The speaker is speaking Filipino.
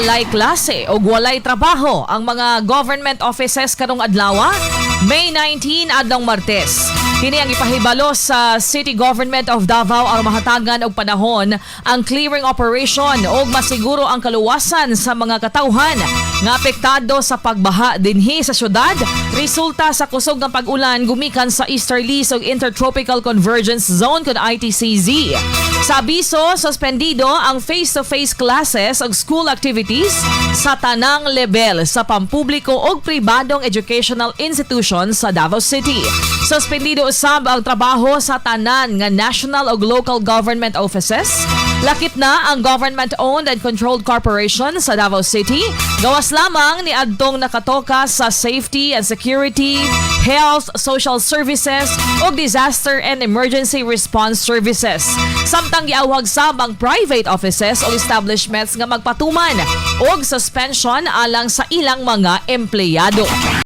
Walay klase o walay trabaho ang mga government offices karong adlawa, May 19 adlong Martes. Kini ang ipahibalo sa City Government of Davao ang mahatagan og panahon ang clearing operation ug masiguro ang kaluwasan sa mga katawhan nga apektado sa pagbaha dinhi sa syudad resulta sa kusog ng pag-ulan gumikan sa Easterlies ug Intertropical Convergence Zone kun ITCZ. Sa abiso, suspendido ang face-to-face classes ug school activities sa tanang level sa pampubliko ug pribadong educational institutions sa Davao City. Suspendido usab ang trabaho sa tanan nga national ug local government offices. Lakip na ang government-owned and controlled corporation sa Davao City. Gawas lamang ni adtong nakatoka sa safety and security, health, social services ug disaster and emergency response services. Samtang giawhag sab ang private offices o establishments nga magpatuman og suspension alang sa ilang mga empleyado.